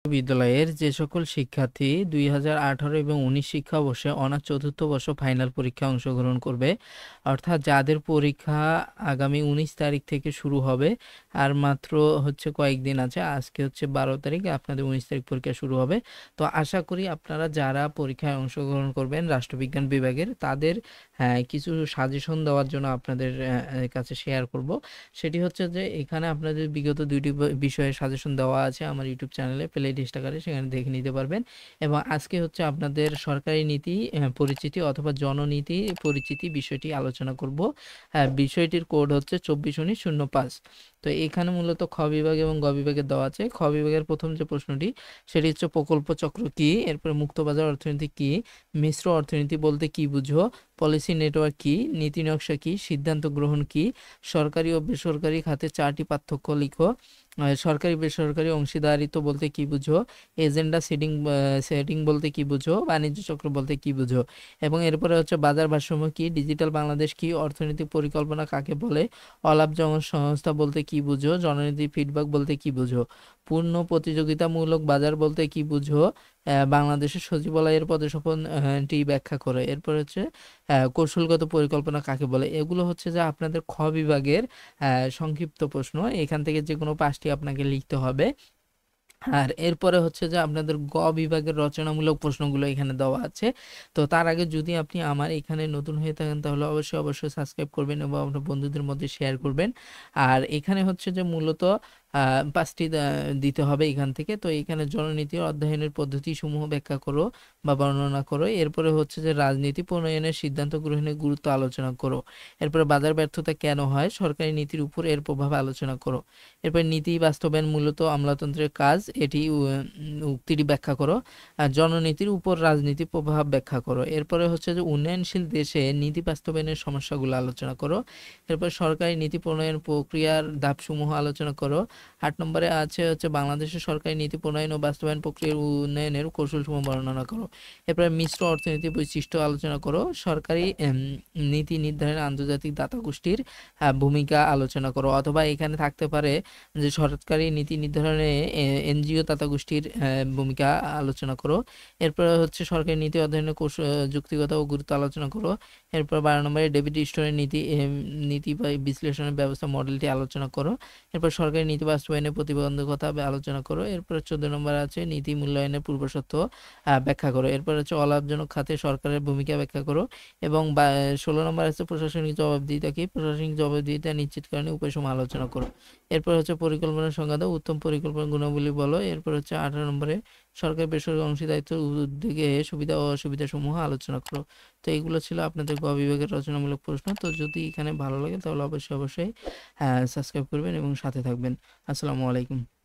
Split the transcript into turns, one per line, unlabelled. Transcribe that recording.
বিদ্যালয়ের যে সকল শিক্ষার্থী ২০১৮ এবং ১৯ শিক্ষাবর্ষে অনার্স চতুর্থ বর্ষ ফাইনাল পরীক্ষায় অংশগ্রহণ করবে, অর্থাৎ যাদের পরীক্ষা আগামী ১৯ তারিখ থেকে শুরু হবে, আর মাত্র কয়েকদিন আছে। আজকে ১২ তারিখ, আপনাদের ১৯ তারিখ পরীক্ষা শুরু হবে। তো আশা করি আপনারা যারা পরীক্ষায় অংশগ্রহণ করবেন রাষ্ট্রবিজ্ঞান বিভাগের, তাদের কিছু সাজেশন দেওয়ার জন্য আপনাদের কাছে শেয়ার করব। সেটি হচ্ছে যে এখানে আপনাদের বিগত ২টি বিষয়ে সাজেশন দেওয়া আছে আমার ইউটিউব চ্যানেলে, প্লে লিস্ট আকারে সেখানে দেখে নিতে পারবেন। এবং আজকে আপনাদের সরকারি নীতি পরিচিতি অথবা জননীতি পরিচিতি বিষয়টি আলোচনা করব। বিষয়টির কোড হচ্ছে 241905। তো এখানে মূলত খ বিভাগ এবং গ বিভাগের দেওয়া আছে। খ বিভাগের প্রথম যে প্রশ্নটি, সেটি হচ্ছে প্রকল্প চক্র কি, এরপরে মুক্তবাজার অর্থনীতি কি, মিশ্র অর্থনীতি বলতে কি বুঝো, পলিসি নেটওয়ার্ক কি, নীতি নকশা কি, সিদ্ধান্ত গ্রহণ কি, সরকারি ও বেসরকারি খাতে 4টি পার্থক্য লিখো, সরকারি বেসরকারি অংশীদারিত্ব বলতে কি বুঝো, এজেন্ডা সেটিং বলতে কি বুঝো, বাণিজ্য চক্র বলতে কি বুঝো। এবং এরপরে বাজার ভারসাম্য কি, ডিজিটাল বাংলাদেশ কি, অর্থনৈতিক পরিকল্পনা কাকে বলে, অলাভজনক সংস্থা বলতে কি বুঝো, জননীতি ফিডব্যাক বলতে কি বুঝো, পূর্ণ প্রতিযোগিতামূলক বাজার বলতে কি বুঝো, বাংলাদেশের সচিবালয়ের পদস্থাপনটি ব্যাখ্যা করে। এরপর কৌশলগত পরিকল্পনা কাকে বলে। এগুলো যে আপনাদের খ বিভাগের সংক্ষিপ্ত প্রশ্ন। এখান থেকে যে কোনো 5টি আপনাকে লিখতে হবে। আর এরপরে যে আপনাদের গ বিভাগের রচনামূলক প্রশ্নগুলো এখানে দেওয়া আছে। তো তার আগে যদি আপনি আমার এখানে নতুন হয়ে থাকেন, তাহলে অবশ্যই সাবস্ক্রাইব করবেন এবং আপনার বন্ধুদের মধ্যে শেয়ার করবেন। আর এখানে যে মূলত 5টি দিতে হবে এখান থেকে। তো এখানে জননীতি অধ্যয়নের পদ্ধতিসমূহ ব্যাখ্যা করো বা বর্ণনা করো। এরপরে যে রাজনীতি প্রণয়নের সিদ্ধান্ত গ্রহণের গুরুত্ব আলোচনা করো। এরপরে বাজার ব্যর্থতা কেন হয়, সরকারি নীতির উপর এর প্রভাব আলোচনা করো। এরপর নীতি বাস্তবায়ন মূলত আমলাতন্ত্রের কাজ, এটি উক্তিটি ব্যাখ্যা করো। আর জননীতির উপর রাজনীতি প্রভাব ব্যাখ্যা করো। এরপরে যে উন্নয়নশীল দেশে নীতি বাস্তবায়নের সমস্যাগুলো আলোচনা করো। এরপর সরকারি নীতি প্রণয়ন প্রক্রিয়ার ধাপসমূহ আলোচনা করো। 8 নম্বরে আছে বাংলাদেশের সরকারি নীতি প্রণয়ন ও বাস্তবায়ন প্রক্রিয়ার উন্নয়নের কৌশলসমূহ বর্ণনা করো। এরপরে মিশ্র অর্থনীতির বৈশিষ্ট্য আলোচনা করো। সরকারি নীতি নির্ধারণে আন্তর্জাতিক দাতা গোষ্ঠীর ভূমিকা আলোচনা করো। অথবা এখানে থাকতে পারে যে সরকারি নীতি নির্ধারণে এনজিও দাতা গোষ্ঠীর ভূমিকা আলোচনা করো। এরপর সরকারি নীতি অধ্যয়নের যুক্তিগত ও গুরুত্ব আলোচনা করো। এরপর 12 নম্বরে ডেভিড স্টোনের নীতি বা বিশ্লেষণের ব্যবস্থা মডেলটি আলোচনা করো। এরপর সরকারি নীতি বাস্তবায়নের প্রতিবন্ধকতা আলোচনা করো। এরপর 14 নম্বর আছে নীতি মূল্যায়নের পূর্বশর্ত ব্যাখ্যা করো। এরপর অলাভজনক খাতে সরকারের ভূমিকা ব্যাখ্যা করো। এবং 16 নম্বর আছে প্রশাসনিক জবাবদিহিতা কি, প্রশাসনিক জবাবদিহিতা নিশ্চিতকরণে উপায়সমূহ আলোচনা করো। এরপর পরিকল্পনা সংজ্ঞা দাও, উত্তম পরিকল্পনা গুণাবলী বলো। এরপর 18 নম্বরে সরকারি বেসরকারি অংশীদারিত্ব উদ্যোগে সুবিধা ও অসুবিধা সমূহ আলোচনা করো। তো এইগুলো ছিল আপনাদের গ বিভাগের রচনামূলক প্রশ্ন। তো যদি এখানে ভালো লাগে তাহলে অবশ্যই সাবস্ক্রাইব করবেন এবং সাথে থাকবেন। আসসালামু আলাইকুম।